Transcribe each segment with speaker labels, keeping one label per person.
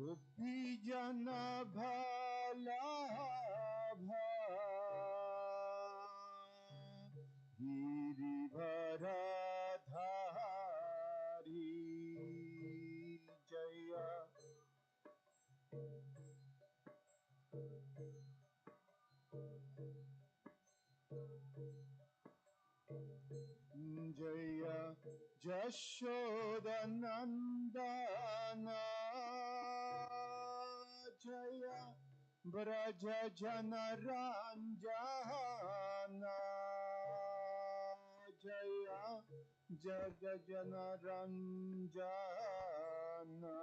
Speaker 1: Gopijana bhalabha girivardhari jaya Jaya Jashodanandana Jaya Braja Janaranjana Jaya Jaga Janaranjana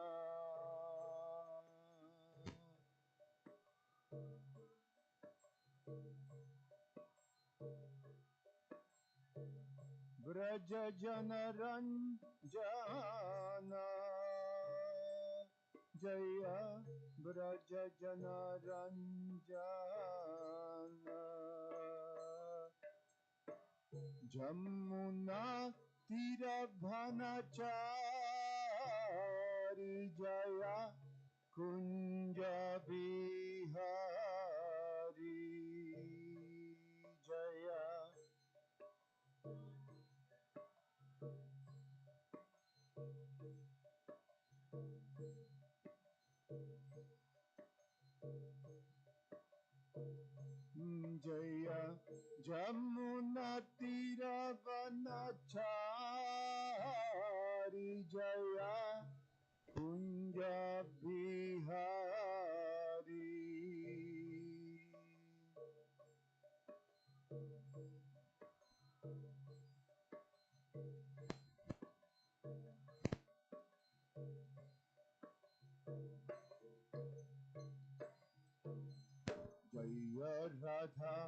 Speaker 1: Braja Janaranjana Jaya Braja Janaranjana Jamuna Tirabhanachari Jaya Kunja Bihari Jaya Jaya Jamuna Tiravanachari Jaya Kunja Bihari Jaya Radha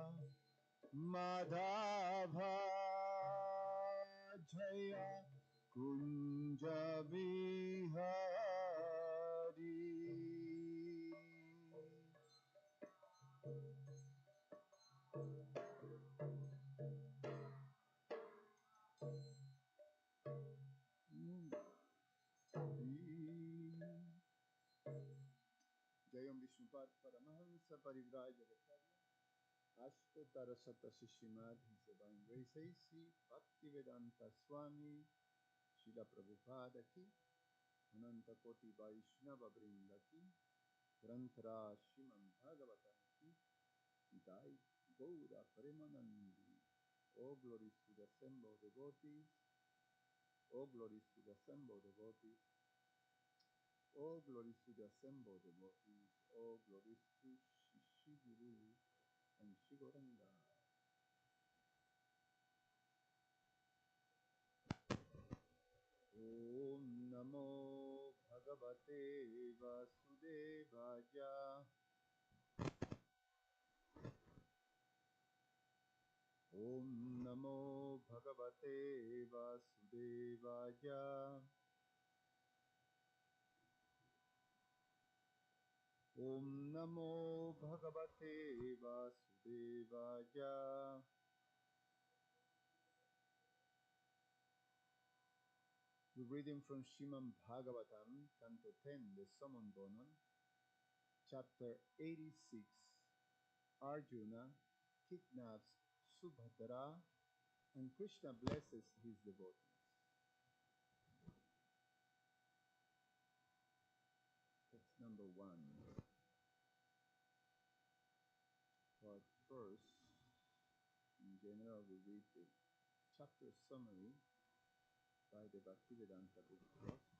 Speaker 1: Madhava Jaya Kunja Bihari Jayam Vishnupad Paramahansa Parivraya Jagatarya Ashtotara Sata Shishimad His Divine Graces Bhaktivedanta Swami Srila Prabhupada Ki Ananta Koti Vaishnava Vrinda Ki Granthara Sriman Bhagavatam Ki Dai Gaura Premanandi. All glories to the assembled devotees. All glories to the assembled devotees. All glories to the assembled devotees. All glories to Shishi Guru and Shigoranga. Om Namo Bhagavate Vasudevaya. Om Namo Bhagavate Vasudevaya. Om Namo Bhagavate Vasudevaya. We're reading from Srimad Bhagavatam, Canto 10, the Summon Bonon, Chapter 86. Arjuna kidnaps Subhadra and Krishna blesses his devotees. That's number 1. But first, in general, we read the chapter summary by the Bhaktivedanta Book Trust.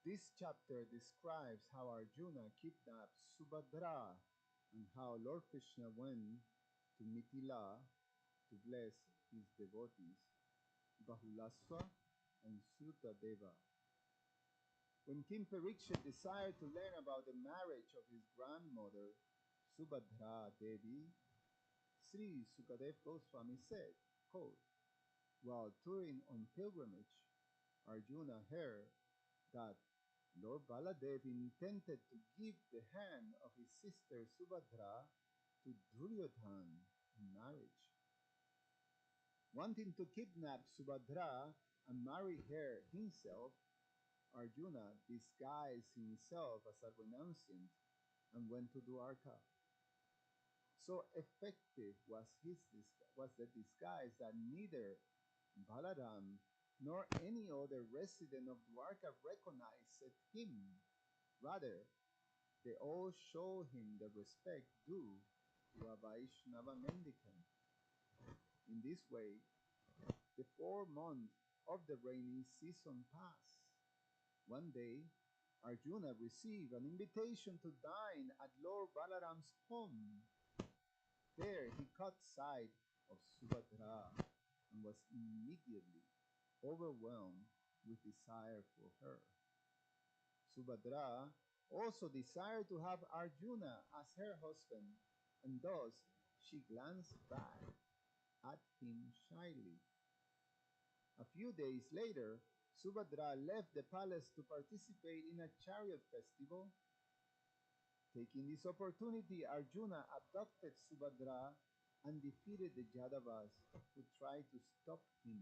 Speaker 1: This chapter describes how Arjuna kidnapped Subhadra and how Lord Krishna went to Mithila to bless his devotees, Bahulaswa and Srutadeva. When King Parikshit desired to learn about the marriage of his grandmother, Subhadra Devi, Sri Sukadev Goswami said, quote, while touring on pilgrimage, Arjuna heard that Lord Baladev intended to give the hand of his sister Subhadra to Duryodhana in marriage. Wanting to kidnap Subhadra and marry her himself, Arjuna disguised himself as a renunciant and went to Dwarka. So effective was the disguise that neither Balaram nor any other resident of Dwarka recognized him. Rather, they all showed him the respect due to a Vaishnava mendicant. In this way, the 4 months of the rainy season passed. One day, Arjuna received an invitation to dine at Lord Balaram's home. There he caught sight of Subhadra and was immediately overwhelmed with desire for her. Subhadra also desired to have Arjuna as her husband, and thus she glanced back at him shyly. A few days later, Subhadra left the palace to participate in a chariot festival. Taking this opportunity, Arjuna abducted Subhadra and defeated the Yadavas who tried to stop him.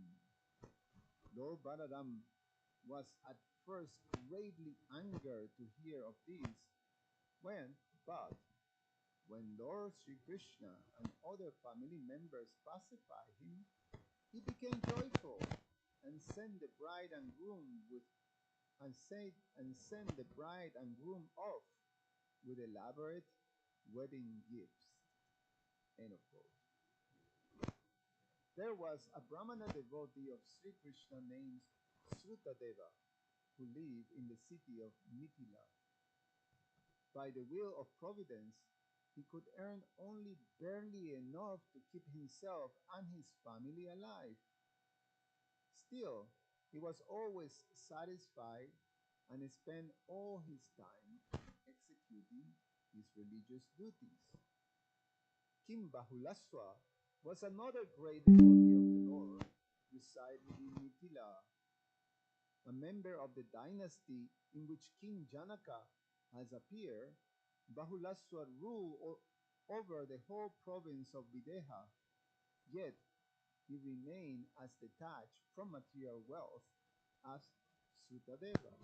Speaker 1: Lord Balaram was at first greatly angered to hear of this, but when Lord Sri Krishna and other family members pacified him, he became joyful and sent the bride and groom off with elaborate wedding gifts. End of quote. There was a Brahmana devotee of Sri Krishna named Srutadeva who lived in the city of Mithila. By the will of Providence, he could earn only barely enough to keep himself and his family alive. Still, he was always satisfied and spent all his time executing his religious duties. King Bahulaswa was another great devotee of the Lord, residing in Mithila, a member of the dynasty in which King Janaka has appeared. Bahulaswa ruled over the whole province of Videha, yet he remained as detached from material wealth as Sutadeva.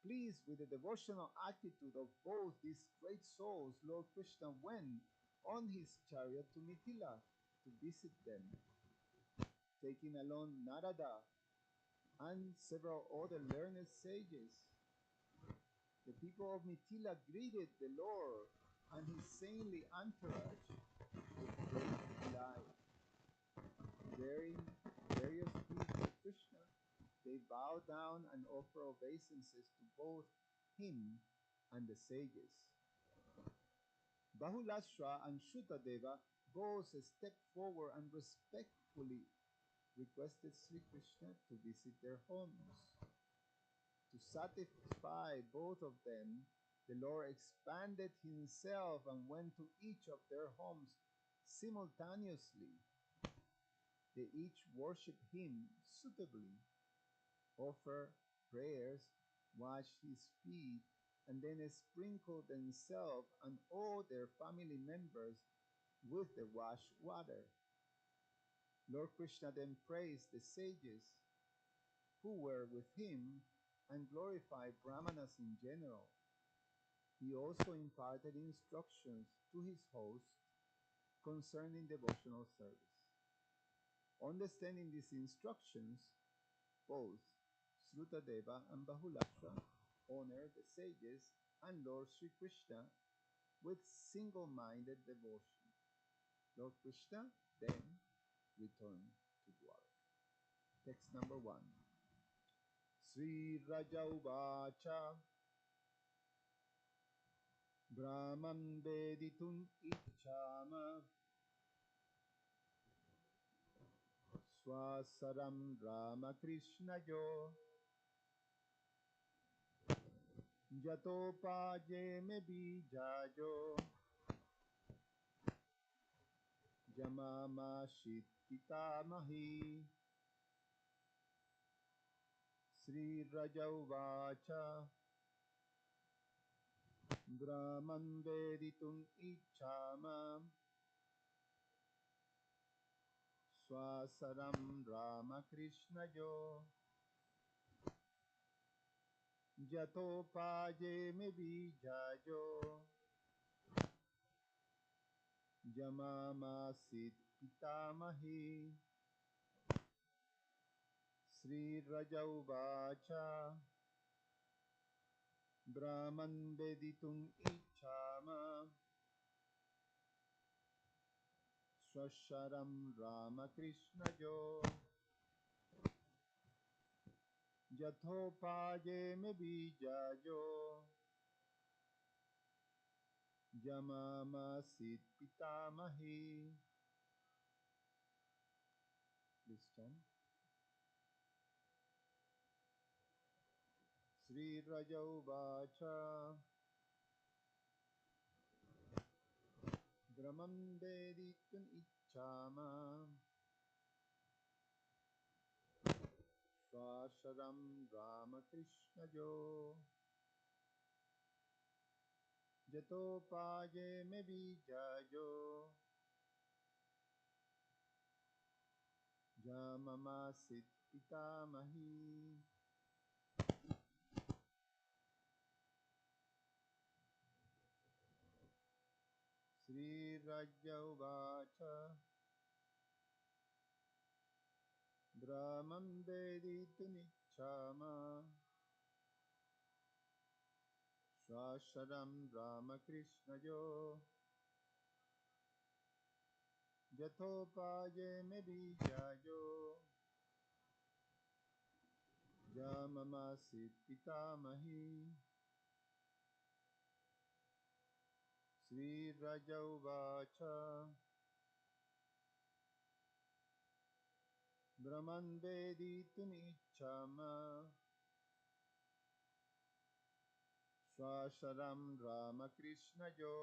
Speaker 1: Pleased with the devotional attitude of both these great souls, Lord Krishna went on his chariot to Mithila to visit them, taking along Narada and several other learned sages. The people of Mithila greeted the Lord and his saintly entourage with great delight. Bearing various gifts to Krishna, they bow down and offer obeisances to both him and the sages. Bahulasra and Shrutadeva both stepped forward and respectfully requested Sri Krishna to visit their homes. To satisfy both of them, the Lord expanded himself and went to each of their homes simultaneously. They each worshiped him suitably, offered prayers, washed his feet, and then sprinkled themselves and all their family members with the washed water. Lord Krishna then praised the sages who were with him and glorified Brahmanas in general. He also imparted instructions to his host concerning devotional service. Understanding these instructions, both Srutadeva and Bahulasra honored the sages and Lord Sri Krishna with single-minded devotion. Lord Krishna then returned to Dwarka. Text number 1. Sri Raja Uvacha Brahman Veditun Ichchama Swasaram Ramakrishnayo Jatopajeme Bijajo Jamama Shitita Mahi. Sri Raja Uvacha Brahman Veditun Ichchama Swasaram Ramakrishnayo Jatopaje me bijajo Jamamasit pitamahi Sri Rajauvacha Brahman veditum ichama Swasharam Ramakrishnajo Jathopaje me bijajo Jamamasit pitamahi. This time. Sri Rajauvacha Brahman veditum ichama Swasharam Ramakrishnajo Jatopaje me bijajo Jamamasit pitamahi. Sri Rajauvacha Brahman veditum ichama Swasharam Ramakrishnajo Jatopaje me bijajo Jamamasit pitamahi. Sri Rajauvacha Brahman veditum ichama Swasharam Ramakrishnajo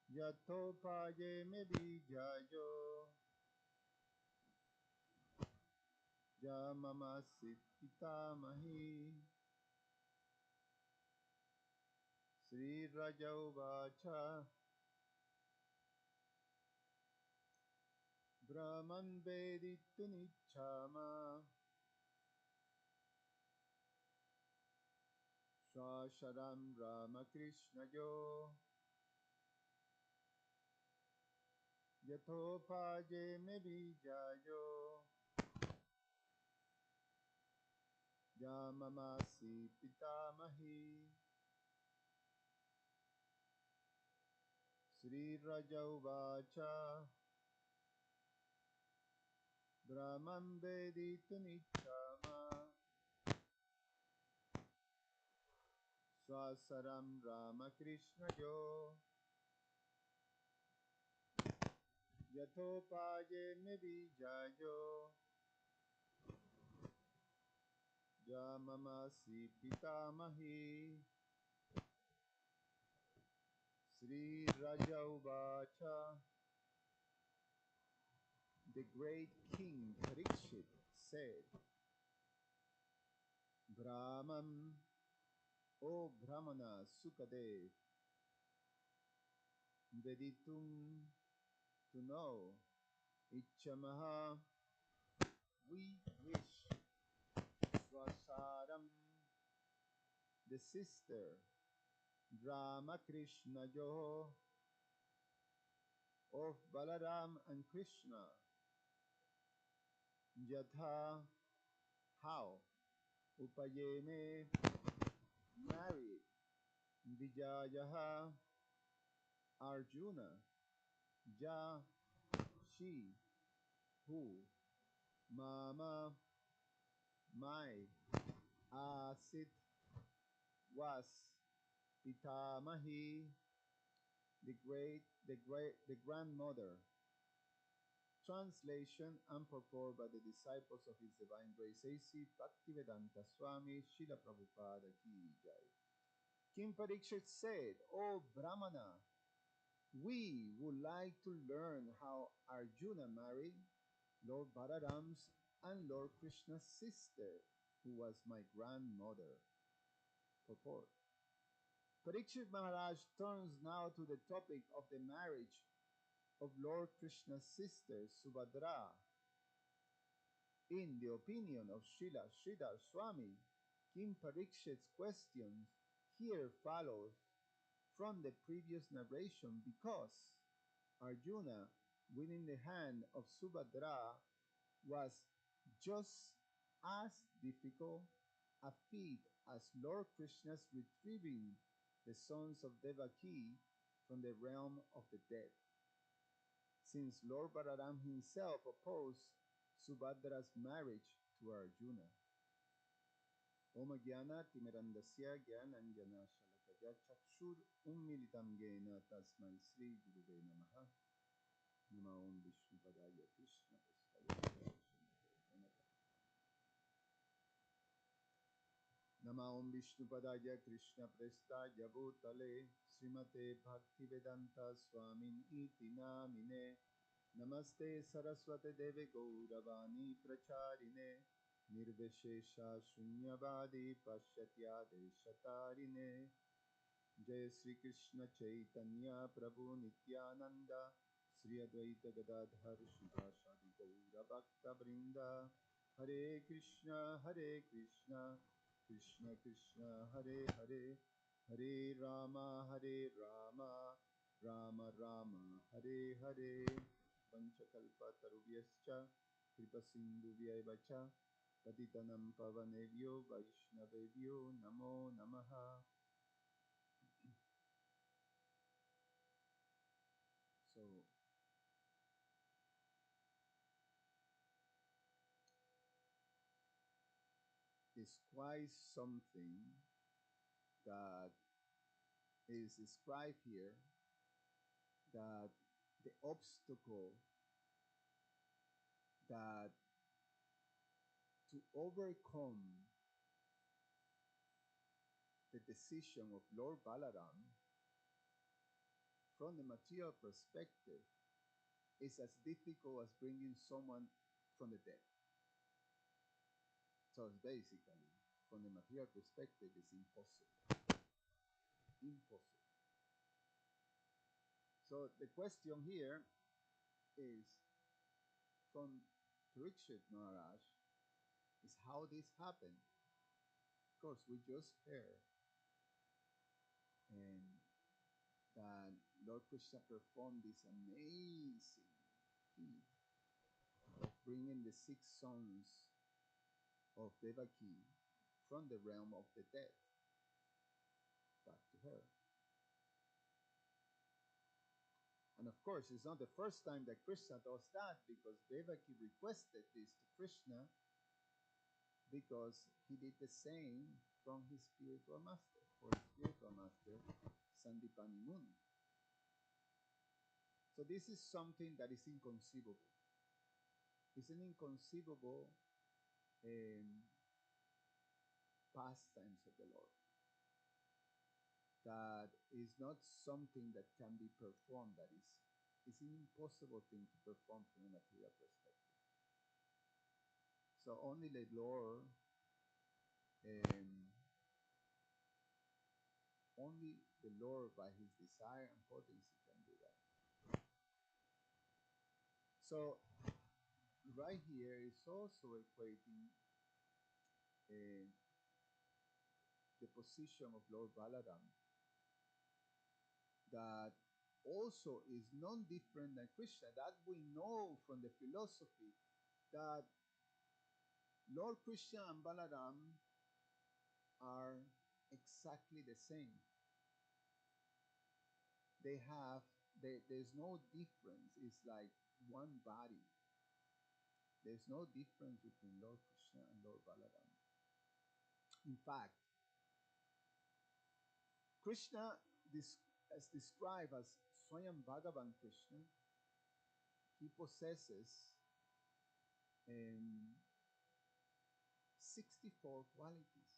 Speaker 1: Jatopaje me bijajo Jamamasit pitamahi. Sri Rajauvacha Brahman veditum ichama Swasharam Ramakrishnajo Jatopaje me bijajo Jamamasi pitamahi. Sri Rajauvacha Brahman veditum ichama Swasaram Ramakrishnajo Jatopaje me bijajo Jamamasi pitamahi. Sri Rajauvacha The great King Parikshit said, Brahman, O Brahmana Sukadev, Veditum to know, Ichamaha, we wish, Swasaram, the sister, Ramakrishna Joho, of Balaram and Krishna, Jatha, how, Upayeme, married, Vijayaha, Arjuna, Ja, she, who, Mama, my, Asit, was, Pitamahi, the grandmother. Translation and purport by the disciples of His Divine Grace A.C. Bhaktivedanta Swami Srila Prabhupada Ki Jai. King Parikshit said, O Brahmana, we would like to learn how Arjuna married Lord Balaram's and Lord Krishna's sister, who was my grandmother. Purport. Parikshit Maharaj turns now to the topic of the marriage of Lord Krishna's sister, Subhadra. In the opinion of Srila Sridhar Swami, King Parikshit's questions here follows from the previous narration because Arjuna winning the hand of Subhadra was just as difficult a feat as Lord Krishna's retrieving the sons of Devaki from the realm of the dead, since Lord Balaram himself opposed Subhadra's marriage to Arjuna. Om Gyana Timirandasya Gyananjana Shalakaya Chakshur Ummilitam Gena Tasmai Sri Guruve Namaha. Nama Om Vishnu Padaya Krishna Prasthaya Nama Om Vishnu Padaya Krishna Prasthaya Bhutale Srimate Bhaktivedanta Swamin Iti Namine Namaste Saraswate Deve Gauravani Pracharine Nirvishesha Shunyavadi Pashyatya Deshatarine Jai Sri Krishna Chaitanya Prabhu Nityananda Sri Advaita Gadadhar Shivasadi Gaura Bhakta Vrinda Hare Krishna Krishna Krishna Hare Hare Hare Rama Rama Rama Hare Hare Panchakalpa Tarubhyascha Kripa Sindhuvyacha Patitanam Pavanevyo Vaishnavevyo Namo Namaha. So it's quite something that is described here, that the obstacle that to overcome the decision of Lord Balaram from the material perspective is as difficult as bringing someone from the dead. So it's basically, from the material perspective, it's impossible. Impossible. So the question here is from Parikshit Maharaj is how this happened. Of course, we just heard and that Lord Krishna performed this amazing feat of bringing the 6 sons of Devaki from the realm of the dead back to her. And of course, it's not the first time that Krishna does that, because Devaki requested this to Krishna because he did the same from his spiritual master, or his spiritual master, Sandipani Muni. So this is something that is inconceivable. It's an inconceivable pastimes of the Lord. That is not something that can be performed. That is, it's an impossible thing to perform from a material perspective. So only the Lord, only the Lord by His desire and potency can do that. So right here is also equating the position of Lord Balaram, that also is non-different than Krishna. That we know from the philosophy, that Lord Krishna and Balaram are exactly the same. They have, there's no difference. It's like one body. There's no difference between Lord Krishna and Lord Balaram. In fact, Krishna, as described as Swayam Bhagavan Krishna, he possesses 64 qualities.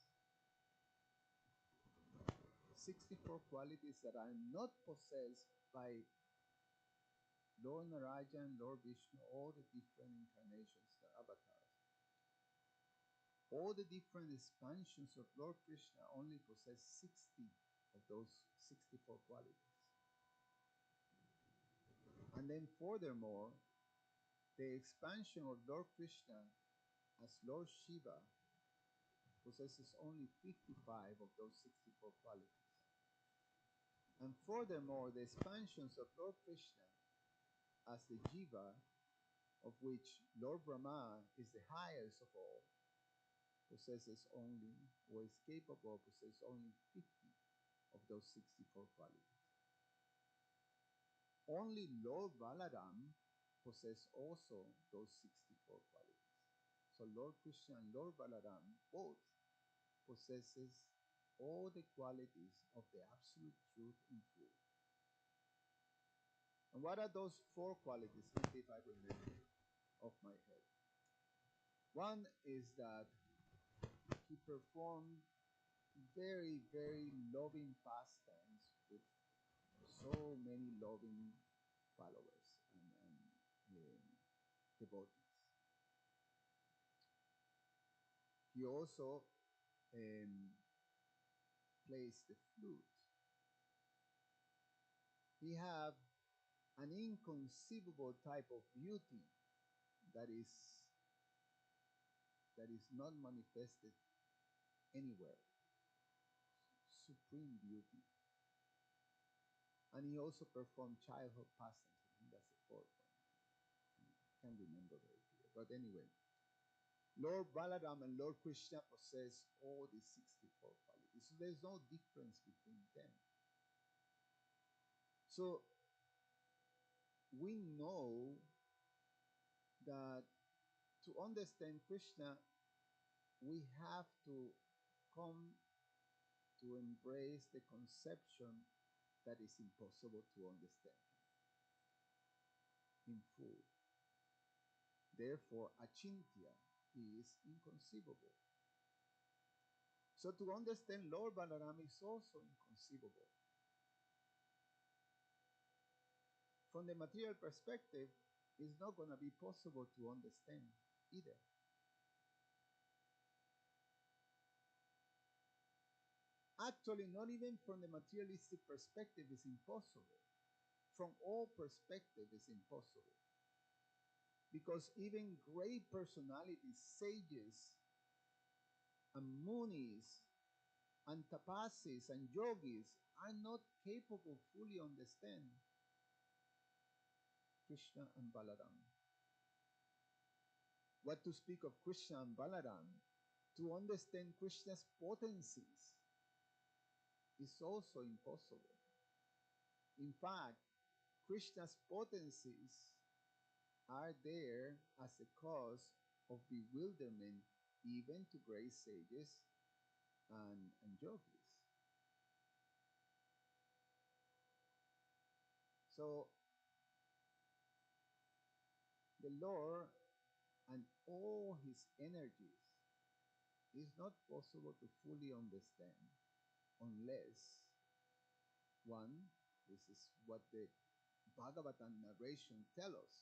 Speaker 1: 64 qualities that are not possessed by Lord Narayan, Lord Vishnu, all the different incarnations, the avatars. All the different expansions of Lord Krishna only possess 60 of those 64 qualities. And then furthermore, the expansion of Lord Krishna as Lord Shiva possesses only 55 of those 64 qualities. And furthermore, the expansions of Lord Krishna as the Jiva, of which Lord Brahma is the highest of all, possesses only, or is capable of possess only 50 of those 64 qualities. Only Lord Balaram possess also those 64 qualities. So Lord Krishna and Lord Balaram both possesses all the qualities of the absolute truth in full. And what are those four qualities, if I remember off my head? One is that he performed very, very loving pastimes with so many loving followers and devotees. He also plays the flute. He have an inconceivable type of beauty that is not manifested anywhere. Supreme beauty. And he also performed childhood pastimes. I think that's the fourth one. I can't remember very clear. But anyway, Lord Balaram and Lord Krishna possess all these 64 qualities. So there's no difference between them. So we know that to understand Krishna, we have to come to embrace the conception that is impossible to understand in full. Therefore, achintya is inconceivable. So to understand Lord Balaram is also inconceivable. From the material perspective, it's not going to be possible to understand either. Actually, not even from the materialistic perspective is impossible. From all perspectives, it's impossible. Because even great personalities, sages, and munis, and tapasis, and yogis are not capable of fully understand Krishna and Balaram. What to speak of Krishna and Balaram? To understand Krishna's potencies is also impossible. In fact, Krishna's potencies are there as a cause of bewilderment even to great sages and yogis. So the Lord and all his energies is not possible to fully understand unless one, this is what the Bhagavatam narration tells us,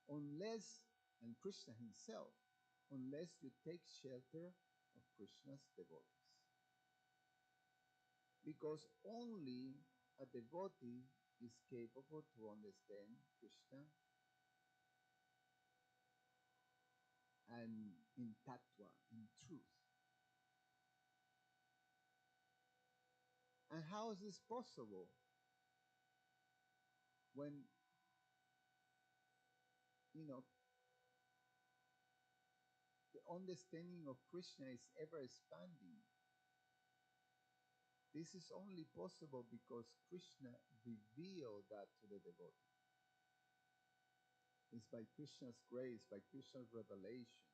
Speaker 1: unless, and Krishna himself, unless you take shelter of Krishna's devotees. Because only a devotee is capable to understand Krishna and in tattva, in truth. And how is this possible when, you know, the understanding of Krishna is ever expanding? This is only possible because Krishna revealed that to the devotee. It's by Krishna's grace, by Krishna's revelation.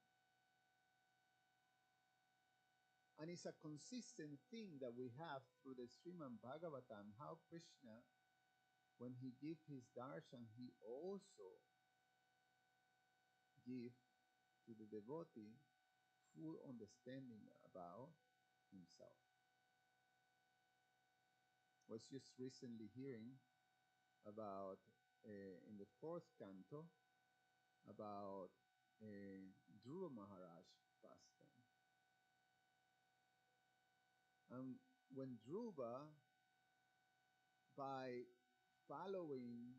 Speaker 1: And it's a consistent thing that we have through the Srimad Bhagavatam, how Krishna, when he gives his darshan, he also gives to the devotee full understanding about himself. I was just recently hearing about, in the fourth canto, about Dhruva Maharaj pastime. And when Dhruva, by following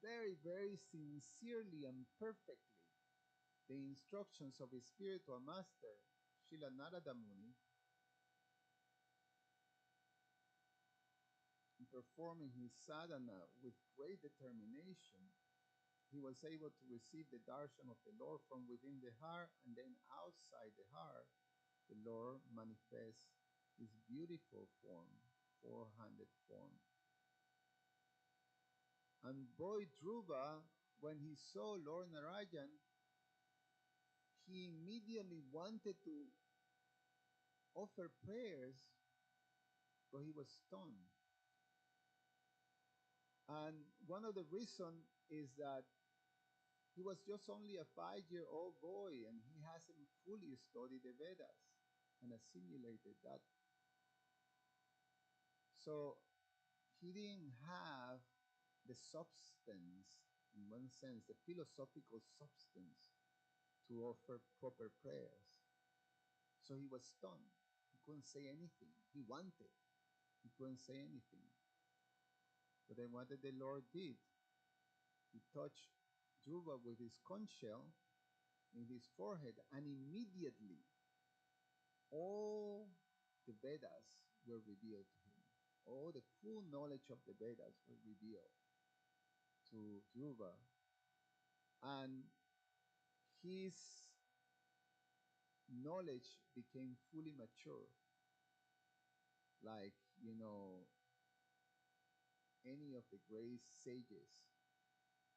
Speaker 1: very, very sincerely and perfectly the instructions of his spiritual master, Srila Narada Muni, in performing his sadhana with great determination, he was able to receive the darshan of the Lord from within the heart, and then outside the heart, the Lord manifests his beautiful form, four-handed form. And boy Dhruva, when he saw Lord Narayan, he immediately wanted to offer prayers, but he was stunned. And one of the reasons is that he was just only a 5-year-old boy, and he hasn't fully studied the Vedas and assimilated that. So he didn't have the substance, in one sense, the philosophical substance to offer proper prayers. So he was stunned. He couldn't say anything. He wanted. He couldn't say anything. But then what did the Lord did? He touched Dhruva with his conch shell in his forehead, and immediately all the Vedas were revealed to him. All the full knowledge of the Vedas were revealed to Dhruva, and his knowledge became fully mature, like, any of the great sages,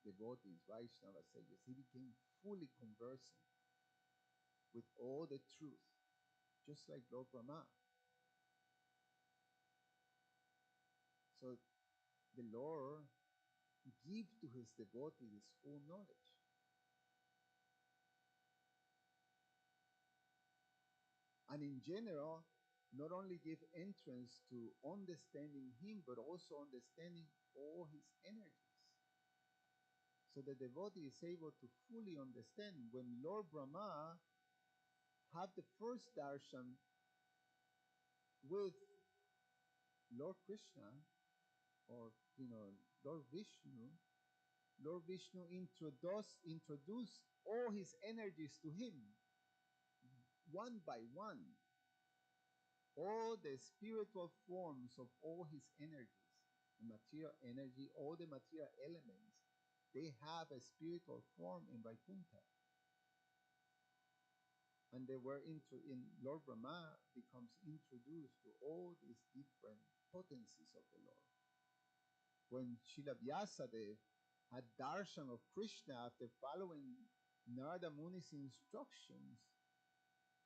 Speaker 1: devotees, Vaishnava sages. He became fully conversant with all the truth, just like Lord Brahma. So the Lord gave to his devotee this full knowledge. And in general, not only give entrance to understanding him, but also understanding all his energies. So the devotee is able to fully understand when Lord Brahma had the first darshan with Lord Krishna, or Lord Vishnu. Lord Vishnu introduced all his energies to him, one by one. All the spiritual forms of all his energies, the material energy, all the material elements, they have a spiritual form in Vaikuntha. And they were in Lord Brahma becomes introduced to all these different potencies of the Lord. When Srila Vyasadeva had darshan of Krishna after following Narada Muni's instructions,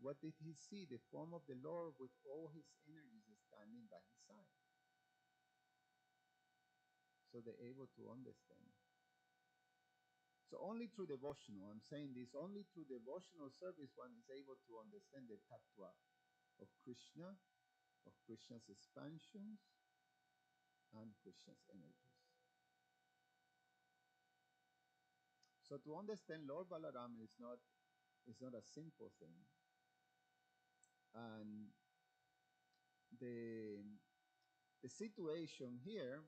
Speaker 1: what did he see? The form of the Lord with all his energies standing by his side. So they're able to understand. So only through devotional, I'm saying this, only through devotional service one is able to understand the tattva of Krishna, of Krishna's expansions, and Krishna's energies. So to understand Lord Balaram is not a simple thing. And the situation here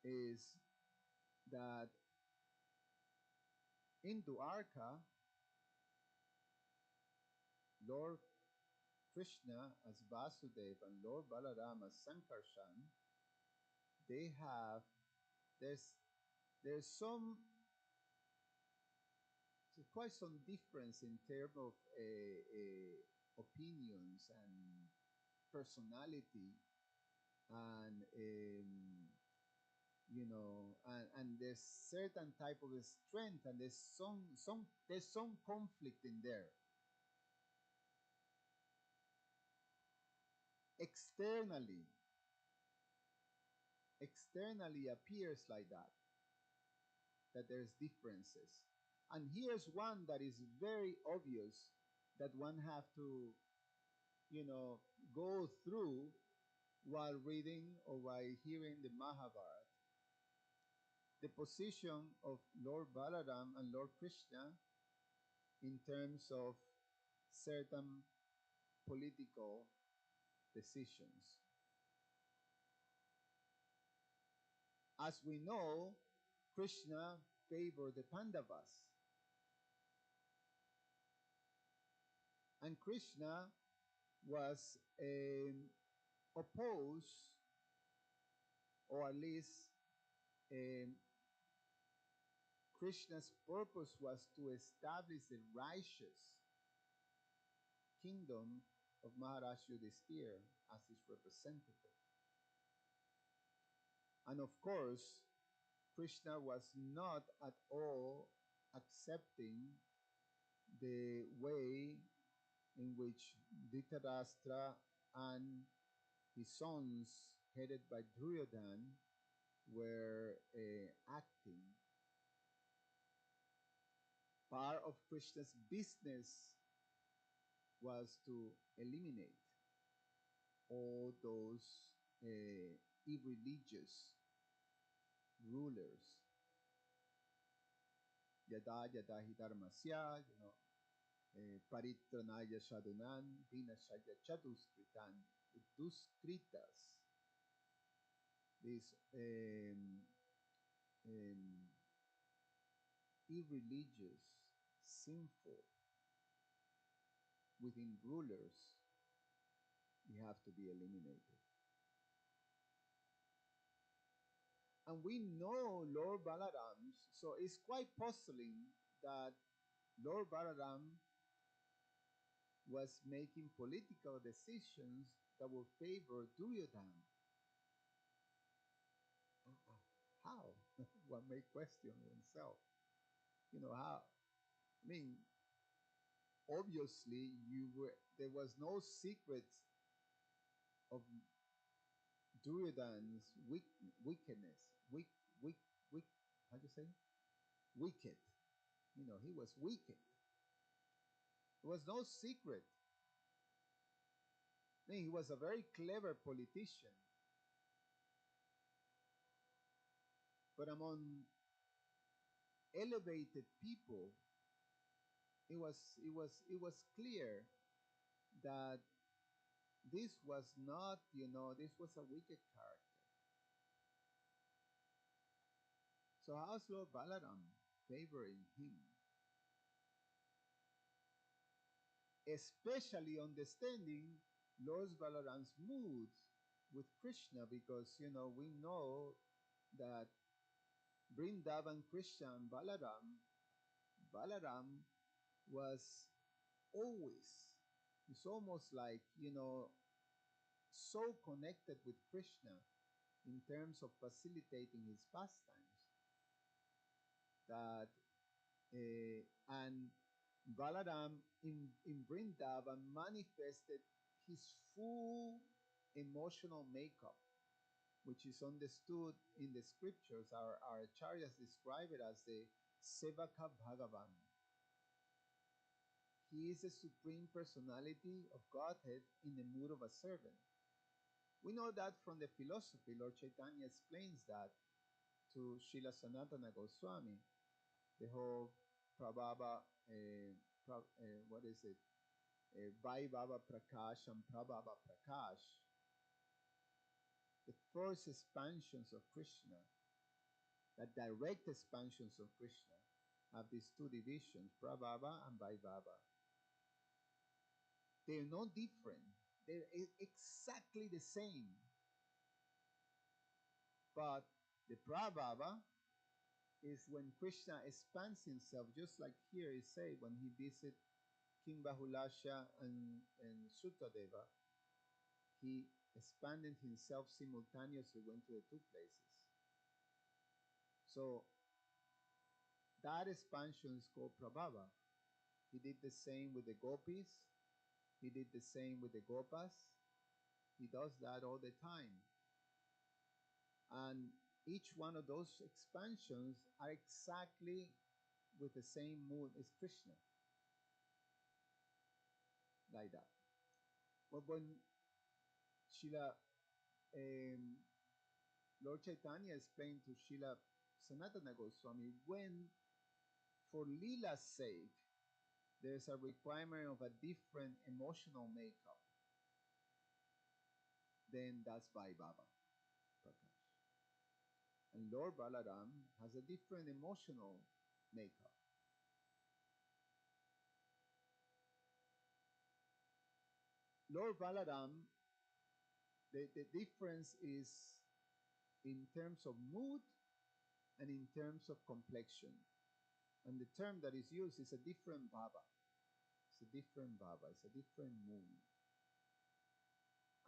Speaker 1: is that in Dwarka, Lord Krishna as Vasudeva and Lord Balaram as Sankarshan, they have there's quite some difference in terms of opinions and personality, and and there's certain type of strength, and there's some conflict in there. Externally appears like that there's differences. And here's one that is very obvious, that one have to, go through while reading or while hearing the Mahabharata. The position of Lord Balaram and Lord Krishna in terms of certain political decisions. As we know, Krishna favored the Pandavas. And Krishna was opposed, or at least um, Krishna's purpose was to establish the righteous kingdom of Maharaj Yudhishthira as his representative. And of course, Krishna was not at all accepting the way in which Dhritarashtra and his sons, headed by Duryodhana, were acting. Part of Krishna's business was to eliminate all those irreligious rulers. Yada yada hi dharmasya, paritranaya sadhunan, vinashaya chaduskritan. The duskritas, these irreligious, sinful, within rulers, they have to be eliminated. And we know Lord Balaram's, so it's quite puzzling that Lord Balaram was making political decisions that would favor Duryodhana. How? One may question oneself. How? I mean, obviously, there was no secret of Duryodhana's wickedness. How do you say? Wicked. He was wicked. There was no secret. I mean, he was a very clever politician. But among elevated people, it was clear that this was not, this was a wicked character. So how's Lord Balaram favoring him? Especially understanding Lord Balaram's moods with Krishna, because we know that Vrindavan Krishna and Balaram was always, it's almost like, so connected with Krishna in terms of facilitating his pastimes that and Balaram in Vrindavan manifested his full emotional makeup, which is understood in the scriptures. Our acharyas describe it as the Sevaka Bhagavan. He is the supreme personality of Godhead in the mood of a servant. We know that from the philosophy. Lord Chaitanya explains that to Srila Sanatana Goswami, the whole Prabhava, what is it? Vaibhava Prakash and Prabhava Prakash. The first expansions of Krishna, the direct expansions of Krishna, have these two divisions, Prabhava and Vaibhava. They're not different. They're exactly the same. But the Prabhava is when Krishna expands himself, just like here is said when he visited King Bahulasha and Sutadeva, he expanded himself simultaneously, went to the two places. So that expansion is called Prabhava. He did the same with the gopis. He did the same with the gopas. He does that all the time. And each one of those expansions are exactly with the same mood as Krishna. Like that. But when Srila Lord Chaitanya explained to Srila Sanatana Goswami, when for Leela's sake there's a requirement of a different emotional makeup, then that's Vaibhava Prakash. And Lord Balaram has a different emotional makeup. Lord Balaram, the difference is in terms of mood and in terms of complexion. And the term that is used is a different Baba. It's a different Baba. It's a different mood.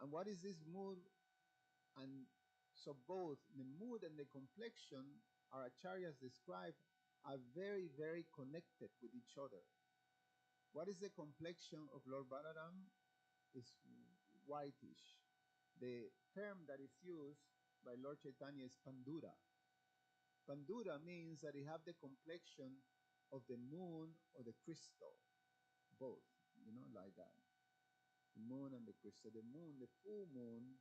Speaker 1: And what is this mood? And so both the mood and the complexion, our acharyas describe, are very, very connected with each other. What is the complexion of Lord Balaram? Is whitish. The term that is used by Lord Chaitanya is Pandura. Pandura means that he have the complexion of the moon or the crystal, both, like that. The moon and the crystal. The moon, the full moon,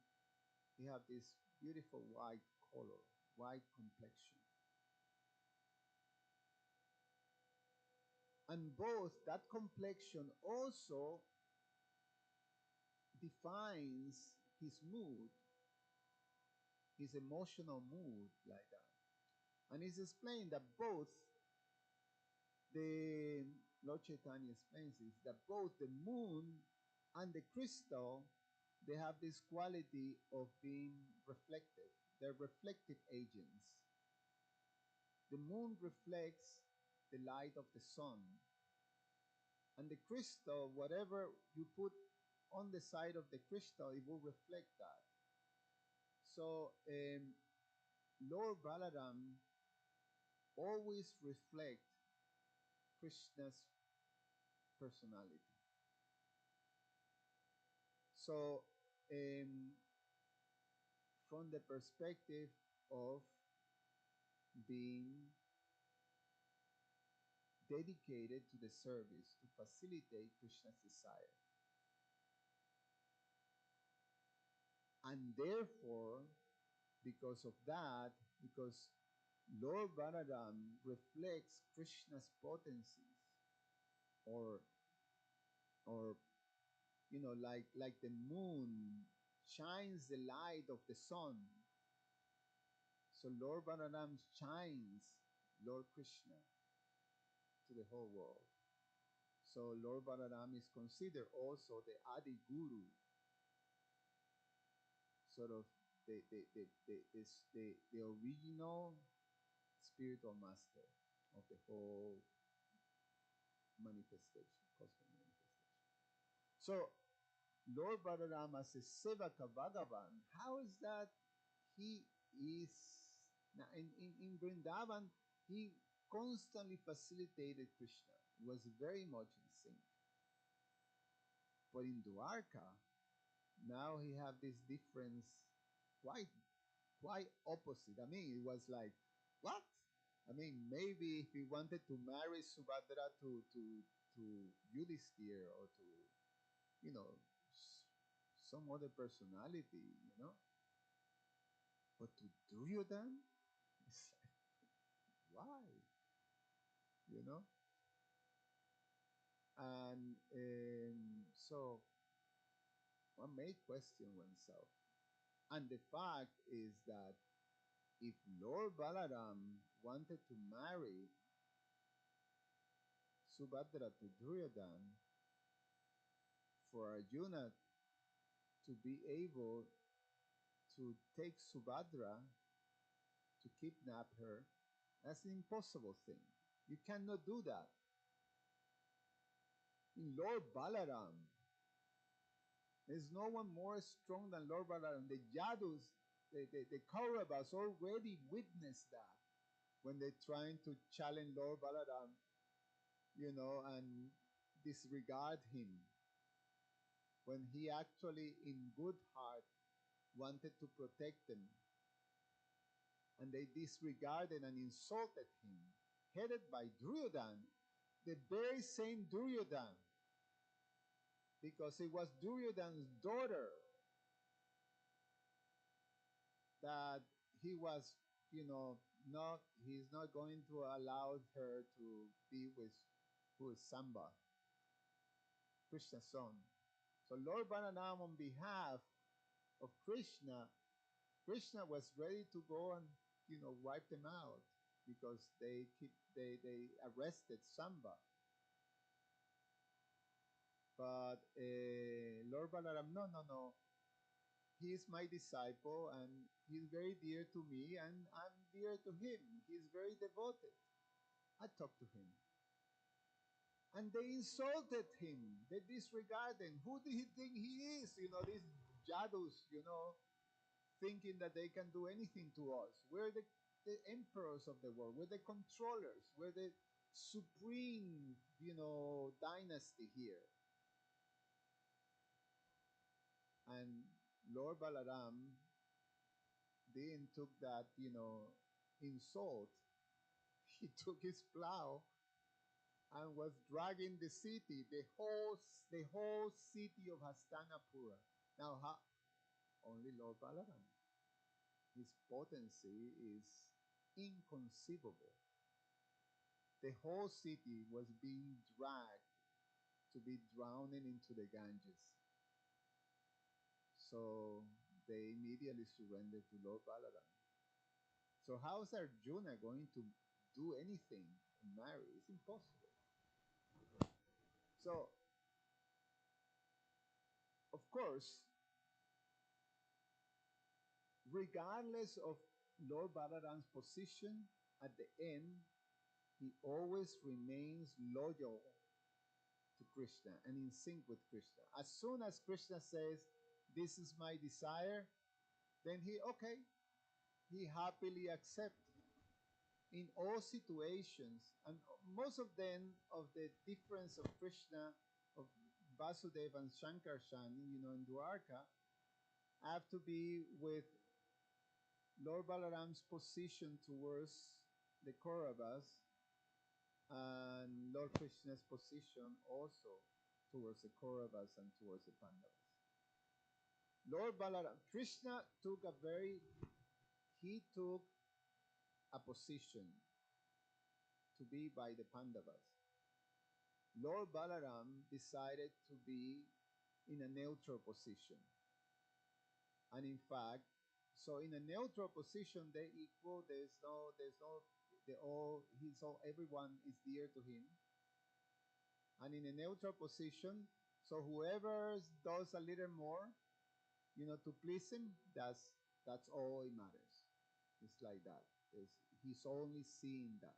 Speaker 1: he have this beautiful white color, white complexion. And both, that complexion also defines his mood, his emotional mood, like that. And it's explained that both, the Lord Chaitanya explains this, that both the moon and the crystal, they have this quality of being reflective. They're reflective agents. The moon reflects the light of the sun. And the crystal, whatever you put on the side of the crystal, it will reflect that. So Lord Balaram always reflect Krishna's personality. So from the perspective of being dedicated to the service to facilitate Krishna's desire. And therefore, because of that, because Lord Balaram reflects Krishna's potencies, or like the moon shines the light of the sun. So Lord Balaram shines Lord Krishna to the whole world. So Lord Balaram is considered also the Adi Guru, sort of the original spiritual master of the whole manifestation, cosmic manifestation. So Lord Balaram as a Sevaka Bhagavan, how is that he is now in Vrindavan? He constantly facilitated Krishna. He was very much in sync. But in Dwarka, now he have this difference, quite opposite. I mean, it was like, what? I mean, maybe if he wanted to marry Subhadra to Yudhisthira, or to, you know, some other personality. But to Duryodhan, it's like, why? You know? And so one may question oneself. And the fact is that if Lord Balaram wanted to marry Subhadra to Duryodhan, for Arjuna to be able to take Subhadra, to kidnap her, that's an impossible thing. You cannot do that. In Lord Balaram, there's no one more strong than Lord Balaram. The Yadus, the Kauravas already witnessed that when they're trying to challenge Lord Balaram, and disregard him, when he actually, in good heart, wanted to protect them. And they disregarded and insulted him, headed by Duryodhan, the very same Duryodhan, because it was Duryodhan's daughter that he was, he's not going to allow her to be with who is Samba, Krishna's son. So Lord Balaram, on behalf of Krishna was ready to go and wipe them out, because they arrested Samba. But Lord Balaram, no, no, no. He is my disciple and he's very dear to me and I'm dear to him. He's very devoted. I talk to him. And they insulted him. They disregarded him. Who do you think he is? These jadus, thinking that they can do anything to us. We're the emperors of the world. We're the controllers. We're the supreme, dynasty here. And Lord Balaram didn't took that, insult. He took his plow and was dragging the city, the whole city of Hastinapura. Now, only Lord Balaram. His potency is inconceivable. The whole city was being dragged to be drowned into the Ganges. So they immediately surrendered to Lord Balaram. So how is Arjuna going to do anything and marry? It's impossible. So, of course, regardless of Lord Balaram's position, at the end, he always remains loyal to Krishna and in sync with Krishna. As soon as Krishna says, "This is my desire," then he happily accepts in all situations, and most of them of the difference of Krishna, of Vasudeva and Shankarshan, in Dwarka, have to be with Lord Balaram's position towards the Kauravas and Lord Krishna's position also towards the Kauravas and towards the Pandavas. Lord Balaram, Krishna he took a position to be by the Pandavas. Lord Balaram decided to be in a neutral position. And in fact, so in a neutral position, they equal. Everyone is dear to him. And in a neutral position, so whoever does a little more, to please him, that's all it matters. It's like that. He's only seeing that.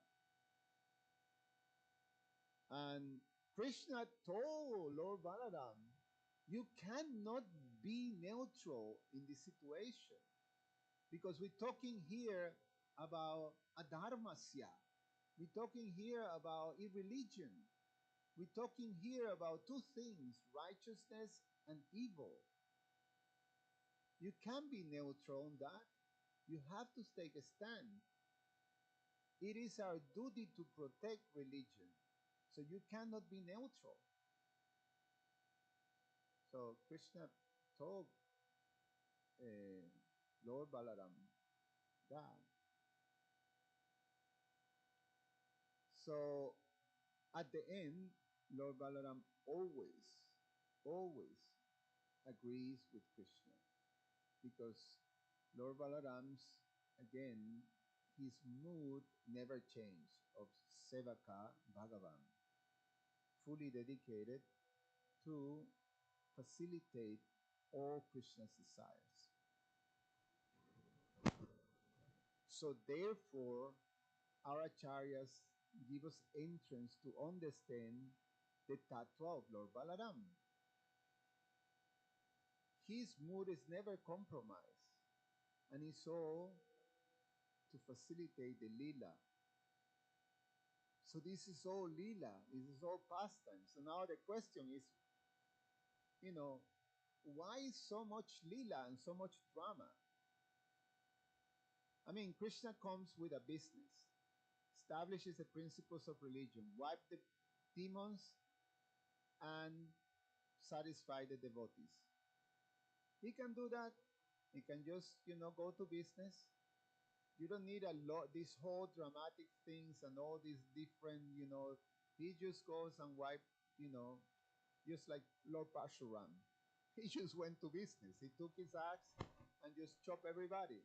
Speaker 1: And Krishna told Lord Balaram, you cannot be neutral in this situation because we're talking here about adharmasya. We're talking here about irreligion. We're talking here about two things, righteousness and evil. You can't be neutral on that. You have to take a stand. It is our duty to protect religion. So you cannot be neutral. So Krishna told Lord Balaram that. So at the end, Lord Balaram always agrees with Krishna because Lord Balaram's, again, his mood never changed of Sevaka Bhagavan, fully dedicated to facilitate all Krishna's desires. So therefore, our acharyas give us entrance to understand the tattva of Lord Balaram. His mood is never compromised, and it's all to facilitate the lila. So this is all lila, this is all pastime. So now the question is, why so much lila and so much drama? I mean, Krishna comes with a business, establishes the principles of religion, wipe the demons, and satisfy the devotees. He can do that. He can just, go to business. You don't need a lot, these whole dramatic things and all these different, he just goes and wipe, just like Lord Parshuram. He just went to business. He took his axe and just chopped everybody.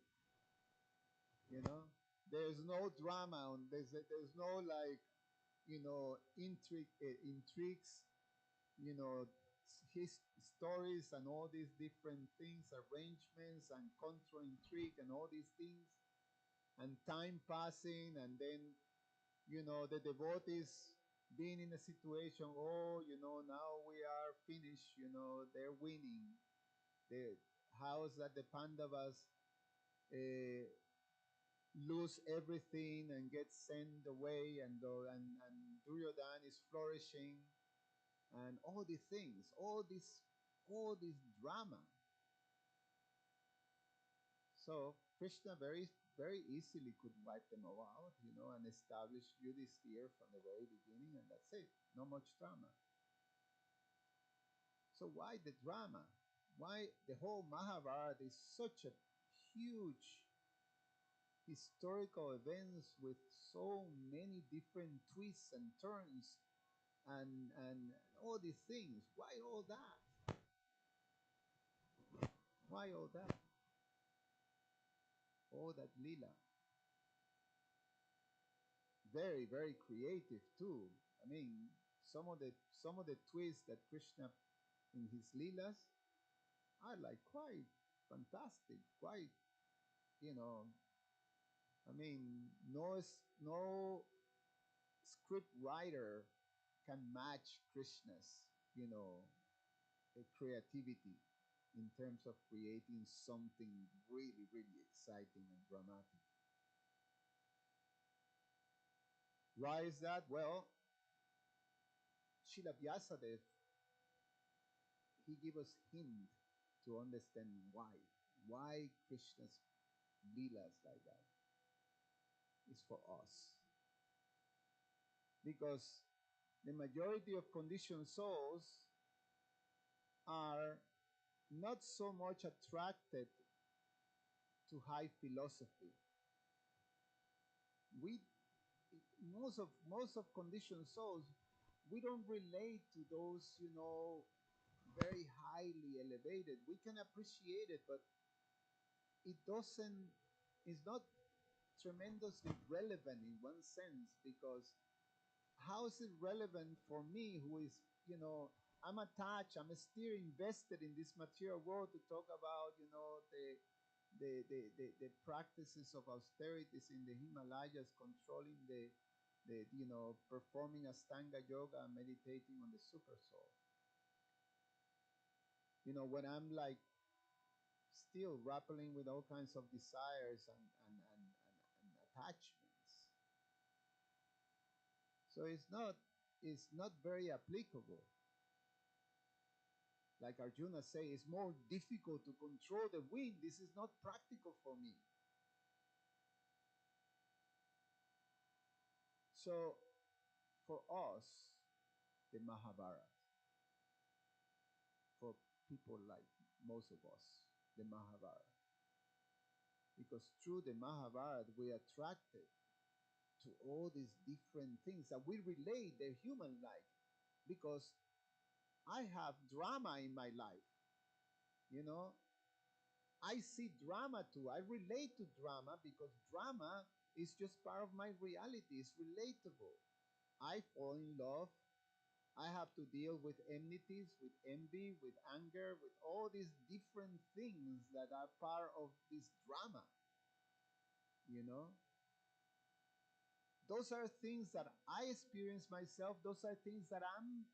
Speaker 1: There's no drama on there's no like, intrigues, his stories and all these different things, arrangements and contra intrigue and all these things, and time passing, and then the devotees being in a situation, oh, now we are finished, they're winning. The house that the Pandavas uh, lose everything and get sent away, and Duryodhana is flourishing, and all these things, all this drama. So Krishna very very easily could wipe them all out, and establish Yudhisthira from the very beginning, and that's it. No much drama. So why the drama? Why the whole Mahabharata is such a huge historical events with so many different twists and turns and all these things? Why all that? Why all that? All that lila. Very, very creative too. I mean, some of the twists that Krishna in his leelas are like quite fantastic, quite, you know. I mean, no script writer can match Krishna's, creativity in terms of creating something really, really exciting and dramatic. Why is that? Well, Srila Vyasadeva, he give us hint to understand why. Why Krishna's leelas like that is for us. Because the majority of conditioned souls are not so much attracted to high philosophy. We most of conditioned souls, we don't relate to those, very highly elevated. We can appreciate it, but it doesn't it's not tremendously relevant in one sense, because how is it relevant for me, who is, I'm attached, I'm still invested in this material world, to talk about, the practices of austerities in the Himalayas, controlling the performing Astanga yoga and meditating on the super soul. When I'm like still grappling with all kinds of desires and attachments. So it's not very applicable. Like Arjuna say, it's more difficult to control the wind. This is not practical for me. So for us, the Mahabharata, for people like most of us, the Mahabharata, because through the Mahabharata we are attracted to all these different things that we relate, they're human like, because I have drama in my life. I see drama too. I relate to drama because drama is just part of my reality. It's relatable. I fall in love. I have to deal with enmities, with envy, with anger, with all these different things that are part of this drama. You know, those are things that I experience myself. Those are things that I'm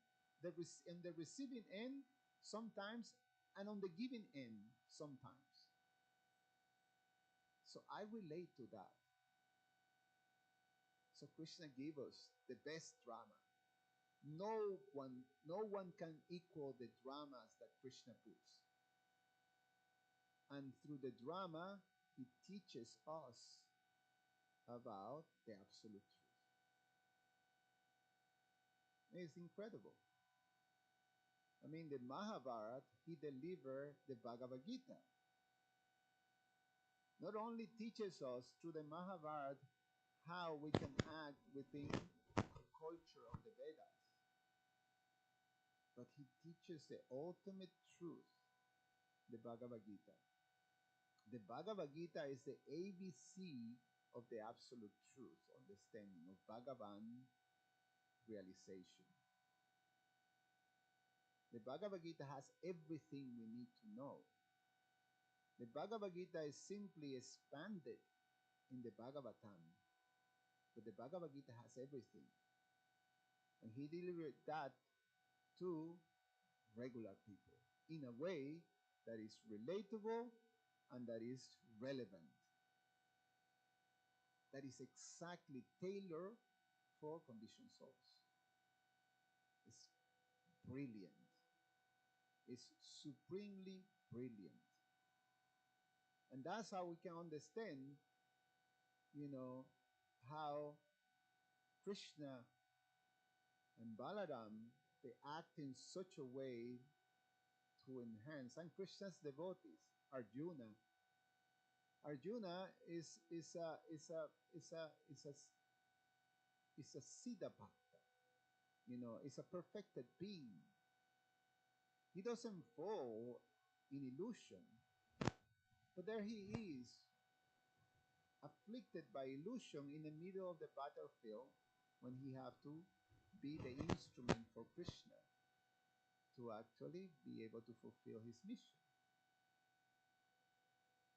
Speaker 1: in the receiving end sometimes, and on the giving end sometimes. So I relate to that. So Krishna gave us the best drama. No one can equal the dramas that Krishna puts. And through the drama, he teaches us about the absolute truth. It's incredible. I mean, the Mahabharata, he delivered the Bhagavad Gita. Not only teaches us through the Mahabharata how we can act within the culture of the Vedas, but he teaches the ultimate truth, the Bhagavad Gita. The Bhagavad Gita is the ABC of the absolute truth, understanding of Bhagavan realization. The Bhagavad Gita has everything we need to know. The Bhagavad Gita is simply expanded in the Bhagavatam, but the Bhagavad Gita has everything. And he delivered that to regular people in a way that is relatable and that is relevant. That is exactly tailored for conditioned souls. It's brilliant. It's supremely brilliant. And that's how we can understand, how Krishna and Balaram, they act in such a way to enhance. And Krishna's devotees, Arjuna is a Siddha Bhakta, is a perfected being. He doesn't fall in illusion, but there he is, afflicted by illusion in the middle of the battlefield when he have to be the instrument for Krishna to actually be able to fulfill his mission.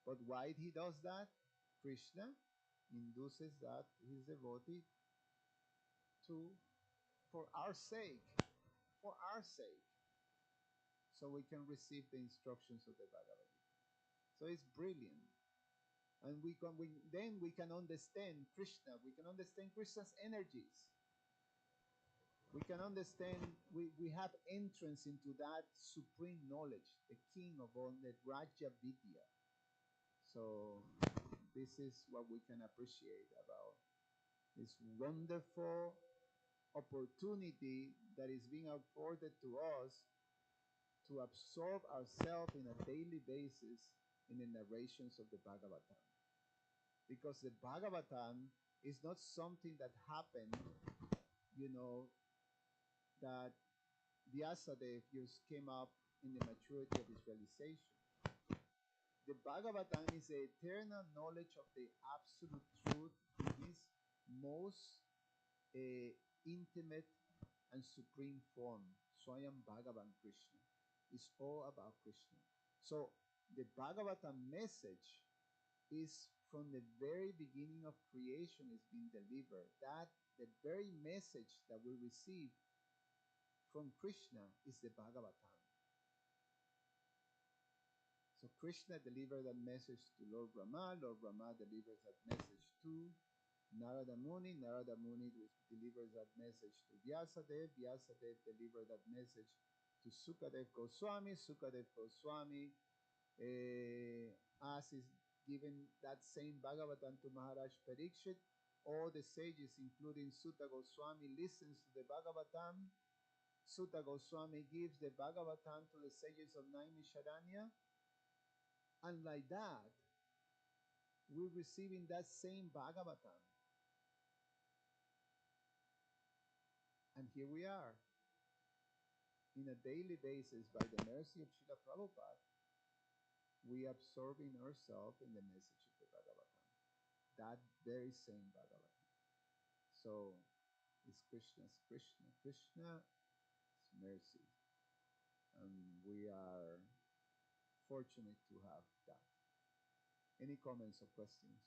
Speaker 1: But why he does that? Krishna induces that his devotee to, for our sake, so we can receive the instructions of the Bhagavad Gita. So it's brilliant. And then we can understand Krishna. We can understand Krishna's energies. We can understand, we have entrance into that supreme knowledge, the king of all, the Raja Vidya. So this is what we can appreciate about this wonderful opportunity that is being afforded to us to absorb ourselves in a daily basis in the narrations of the Bhagavatam. Because the Bhagavatam is not something that happened, that Vyasadeva just came up in the maturity of his realization. The Bhagavatam is the eternal knowledge of the absolute truth in his most intimate and supreme form. Swayam Bhagavan Krishna. It's all about Krishna. So the Bhagavatam message is from the very beginning of creation is being delivered. That the very message that we receive from Krishna is the Bhagavatam. So Krishna delivered that message to Lord Brahma. Lord Brahma delivers that message to Narada Muni. Narada Muni delivers that message to Vyasadeva. Vyasadeva delivers that message to Sukadev Goswami. Sukadev Goswami, as is given that same Bhagavatam to Maharaj Parikshit. All the sages, including Sutta Goswami, listens to the Bhagavatam. Sutta Goswami gives the Bhagavatam to the sages of Naimisharanya. And like that, we're receiving that same Bhagavatam. And here we are, in a daily basis, by the mercy of Srila Prabhupada, we absorbing ourselves in the message of the Bhagavatam. That very same Bhagavatam. So, it's Krishna's Krishna. Krishna is mercy. And we are fortunate to have that. Any comments or questions?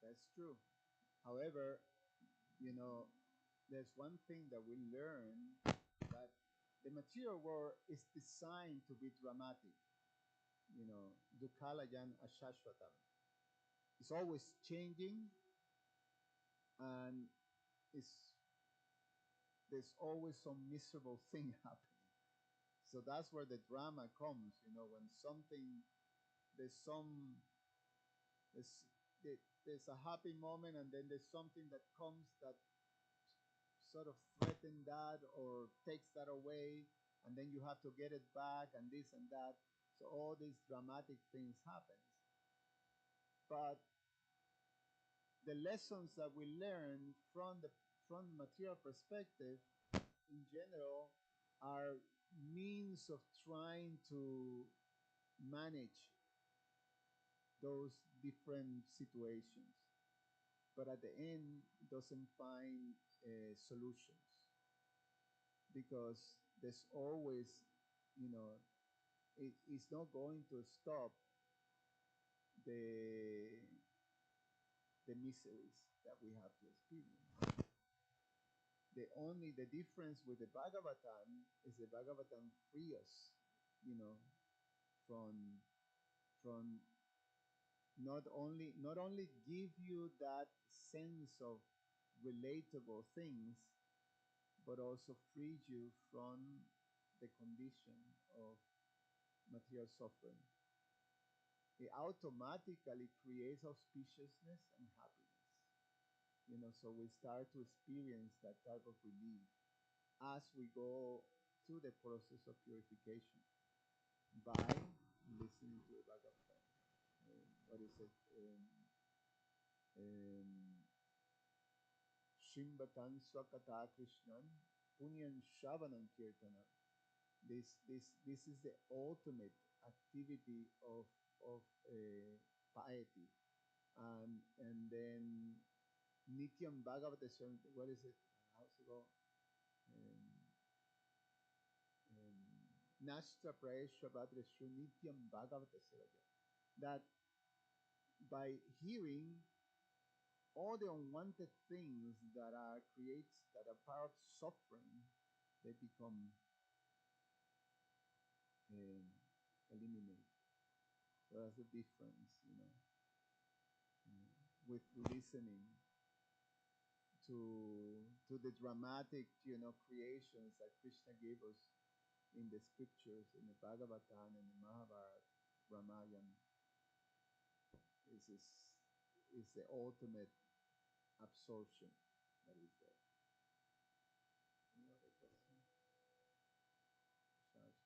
Speaker 1: That's true. However, you know, there's one thing that we learn, that the material world is designed to be dramatic. Dukalayan ashashvatam. It's always changing, and it's there's always some miserable thing happening. So that's where the drama comes. When something there's some there's there's a happy moment, and then there's something that comes that sort of threaten that or takes that away, and then you have to get it back, and this and that. So all these dramatic things happens. But the lessons that we learn from the material perspective in general are means of trying to manage those different situations, but at the end doesn't find solutions, because there's always, you know, it's not going to stop the the miseries that we have to experience. The difference with the Bhagavatam is the Bhagavatam free us, you know, from from not only give you that sense of relatable things, but also frees you from the condition of material suffering. It automatically creates auspiciousness and happiness. So we start to experience that type of relief as we go through the process of purification by listening to the Bhagavatam. What is it? Um, Shimbatan Swakata Krishnan Punyan Shravanam Kirtanam. This is the ultimate activity of piety, and then Nityam Bhagavata Swarupa. What is it? How's it go? Um, Nashtra Prayeshra Bhadreshu Nityam Bhagavata Sevaya. That by hearing all the unwanted things that are part of suffering, they become um, eliminated. So that's the difference, with listening to the dramatic, creations that Krishna gave us in the scriptures, in the Bhagavatam and the Mahabharata, Ramayana. Is the ultimate absorption that is there. Any other question? Shasha?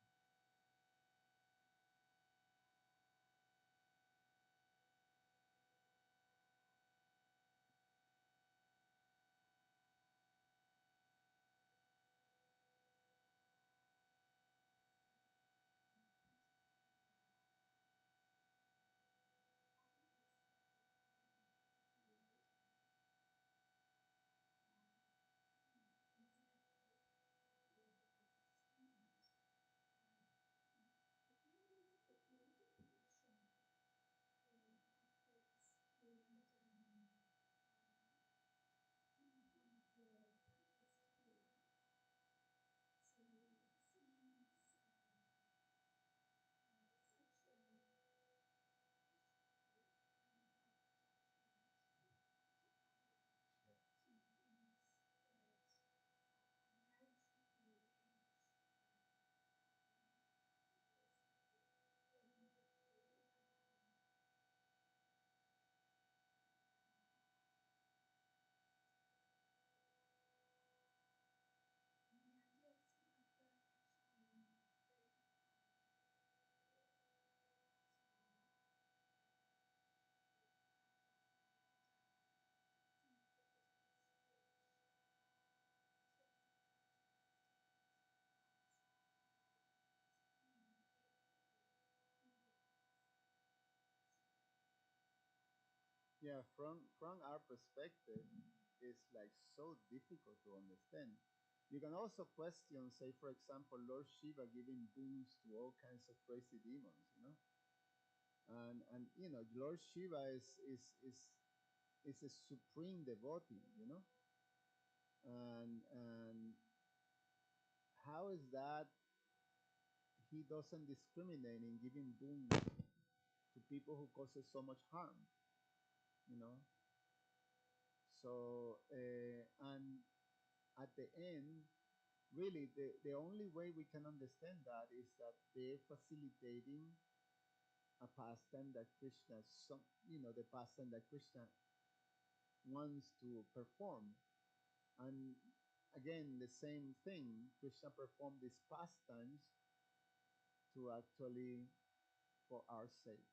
Speaker 1: Yeah, from our perspective, it's like so difficult to understand. You can also question, say, for example, Lord Shiva giving boons to all kinds of crazy demons, and Lord Shiva is is a supreme devotee, you know. And how is that he doesn't discriminate in giving boons to people who causes so much harm, you know? So and at the end, really, the only way we can understand that is that they're facilitating a pastime that Krishna, some, you know, the pastime that Krishna wants to perform. And again, the same thing, Krishna performed these pastimes to actually for our sake.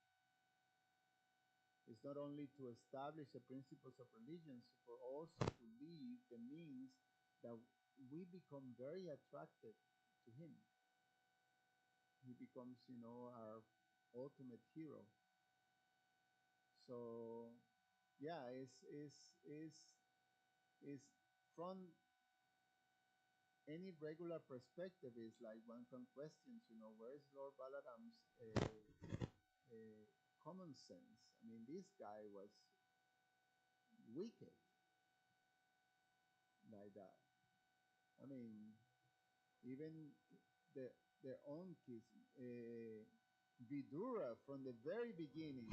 Speaker 1: It's not only to establish the principles of religions, but also to leave the means that we become very attractive to him. He becomes, you know, our ultimate hero. So yeah, is from any regular perspective is like one can question, you know, where is Lord Balaram's common sense? I mean, this guy was wicked like that. I mean, even the their own kids, Vidura, from the very beginning,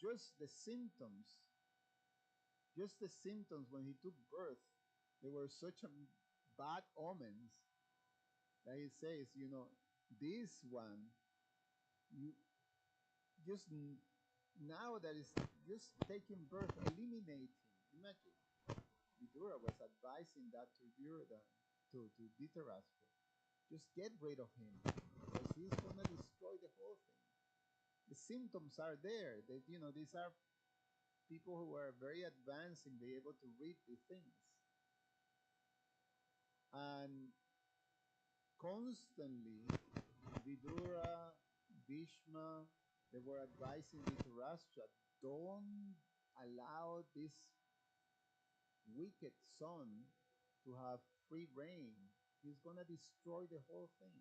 Speaker 1: just the symptoms, just the symptoms when he took birth, they were such a bad omens that he says, you know, this one, you just now that is just taking birth, eliminate him. Imagine, Vidura was advising that to Duryodhana, to Dhritarashtra. Just get rid of him because he's gonna destroy the whole thing. The symptoms are there. That, you know, these are people who are very advanced in being able to read the things, and constantly Vidura, Bhishma, they were advising Dhritarashtra, don't allow this wicked son to have free reign. He's gonna destroy the whole thing.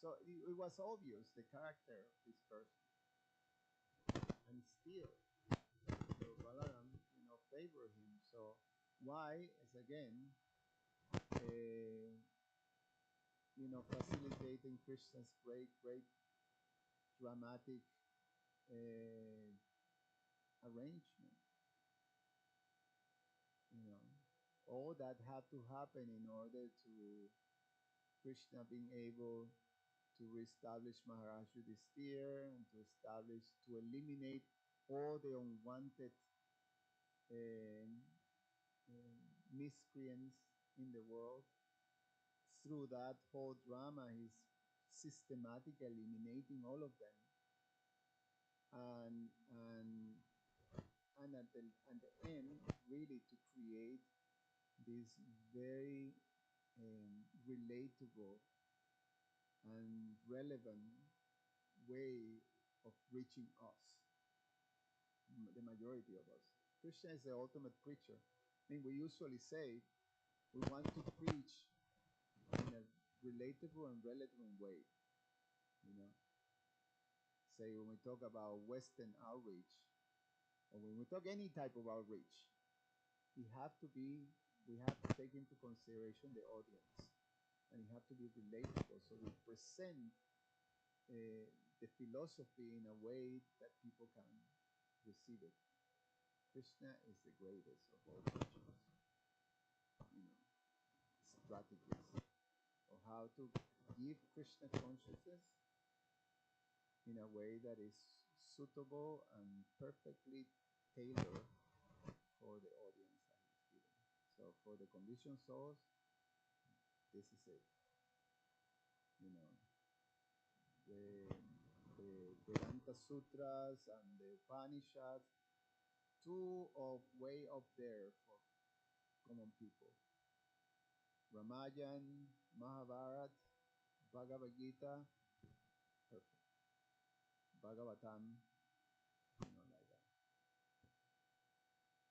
Speaker 1: So it was obvious the character of this person, and still, so Balaram, you know, favor him. So why is again, you know, facilitating Krishna's great dramatic uh, arrangement. You know, all that had to happen in order to Krishna being able to reestablish Maharaj Yudhisthira and to establish, to eliminate all the unwanted um, miscreants in the world. Through that whole drama, he's systematically eliminating all of them, and at the end, really to create this very relatable and relevant way of reaching us, the majority of us. Krishna is the ultimate preacher. I mean, we usually say we want to preach in a relatable and relevant way. You know, say when we talk about Western outreach, or when we talk any type of outreach, we have to be, we have to take into consideration the audience, and it have to be relatable. So we present the philosophy in a way that people can receive it. Krishna is the greatest of all teachers. You know, strategies of how to give Krishna consciousness in a way that is suitable and perfectly tailored for the audience that he's giving. So for the conditioned souls, this is it. You know, the Vedanta Sutras and the Upanishads, two of way up there for common people. Ramayana, Mahabharata, Bhagavad Gita, perfect. Bhagavatam, you know, like that.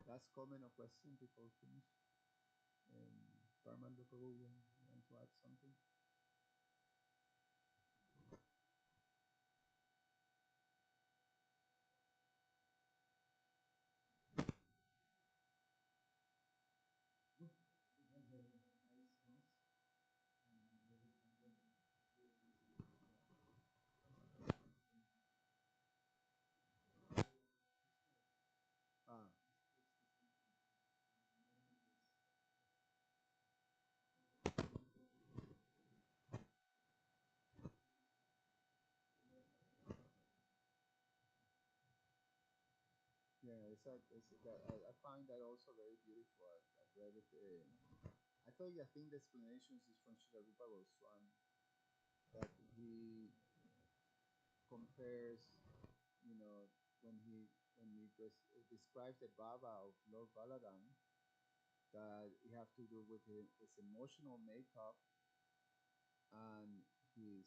Speaker 1: Last comment or question before we finish? Parmando Prabhu, you want to add something? Yeah, I find that also very beautiful. I've read it. I think the explanations is from Srila Rupa Goswami that he compares, you know, describes the Baba of Lord Balaram, that it have to do with his emotional makeup and his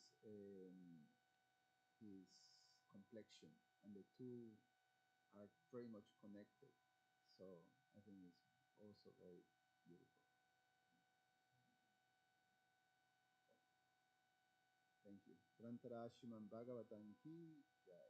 Speaker 1: complexion, and the two are very much connected. So I think it's also very beautiful. Thank you. Grantara Bhagavatam ki jai.